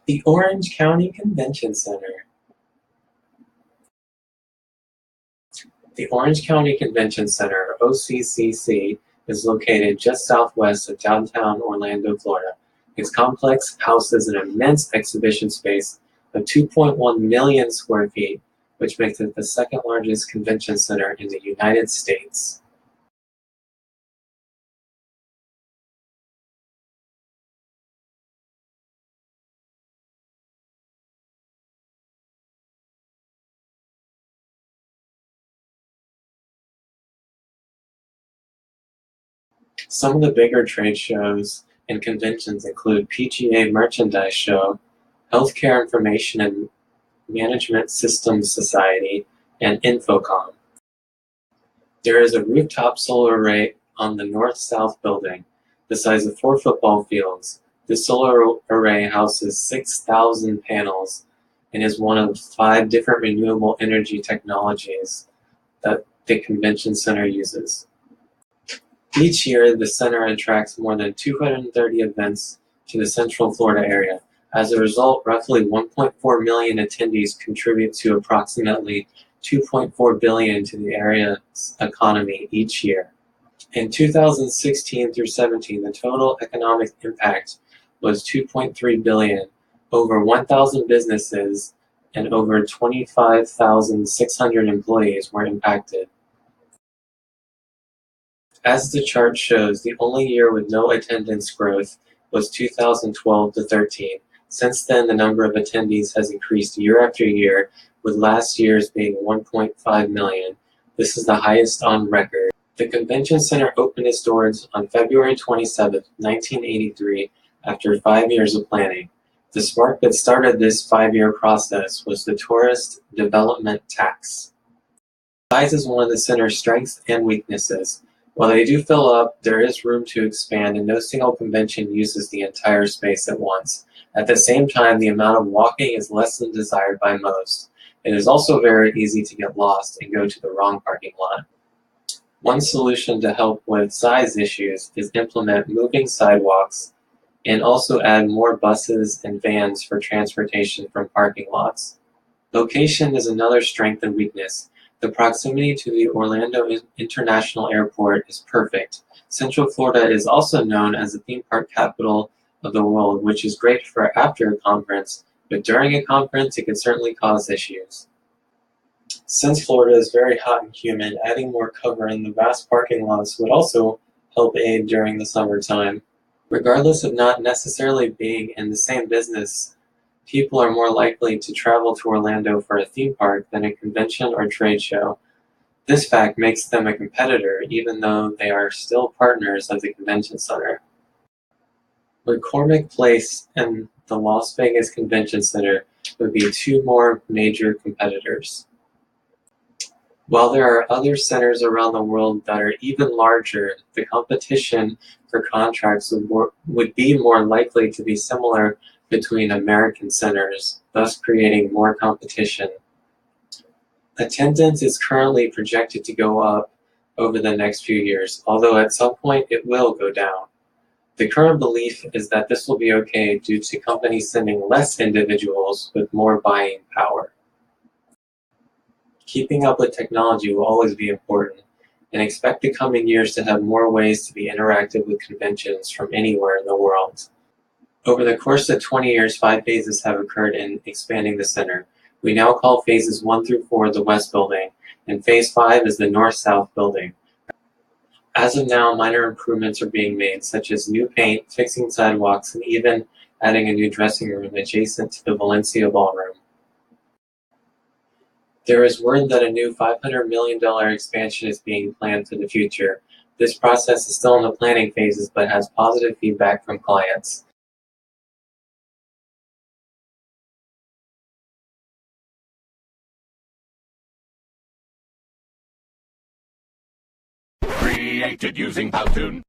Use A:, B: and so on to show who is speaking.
A: The Orange County Convention Center. The Orange County Convention Center, or OCCC, is located just southwest of downtown Orlando, Florida. Its complex houses an immense exhibition space of 2.1 million square feet, which makes it the second largest convention center in the United States. Some of the bigger trade shows and conventions include PGA Merchandise Show, Healthcare Information and Management Systems Society, and Infocom. There is a rooftop solar array on the north-south building, the size of 4 football fields. This solar array houses 6,000 panels and is one of 5 different renewable energy technologies that the convention center uses. Each year, the center attracts more than 230 events to the Central Florida area. As a result, roughly 1.4 million attendees contribute to approximately $2.4 billion to the area's economy each year. In 2016 through 17, the total economic impact was $2.3 billion. Over 1,000 businesses and over 25,600 employees were impacted. As the chart shows, the only year with no attendance growth was 2012 to 13. Since then, the number of attendees has increased year after year, with last year's being 1.5 million. This is the highest on record. The convention center opened its doors on February 27, 1983, after 5 years of planning. The spark that started this 5-year process was the Tourist Development Tax. Size is one of the center's strengths and weaknesses. While they do fill up, there is room to expand, and no single convention uses the entire space at once. At the same time, the amount of walking is less than desired by most. It is also very easy to get lost and go to the wrong parking lot. One solution to help with size issues is implement moving sidewalks and also add more buses and vans for transportation from parking lots. Location is another strength and weakness. The proximity to the Orlando International Airport is perfect. Central Florida is also known as the theme park capital of the world, which is great for after a conference, but during a conference it can certainly cause issues. Since Florida is very hot and humid, adding more cover in the vast parking lots would also help aid during the summertime. Regardless of not necessarily being in the same business, people are more likely to travel to Orlando for a theme park than a convention or trade show. This fact makes them a competitor, even though they are still partners of the convention center. McCormick Place and the Las Vegas Convention Center would be 2 more major competitors. While there are other centers around the world that are even larger, the competition for contracts would be more likely to be similar between American centers, thus creating more competition. Attendance is currently projected to go up over the next few years, although at some point it will go down. The current belief is that this will be okay due to companies sending less individuals with more buying power. Keeping up with technology will always be important, and expect the coming years to have more ways to be interactive with conventions from anywhere in the world. Over the course of 20 years, 5 phases have occurred in expanding the center. We now call phases 1 through 4 the West Building, and phase 5 is the North-South Building. As of now, minor improvements are being made, such as new paint, fixing sidewalks, and even adding a new dressing room adjacent to the Valencia Ballroom. There is word that a new $500 million expansion is being planned for the future. This process is still in the planning phases, but has positive feedback from clients.
B: Created using Powtoon.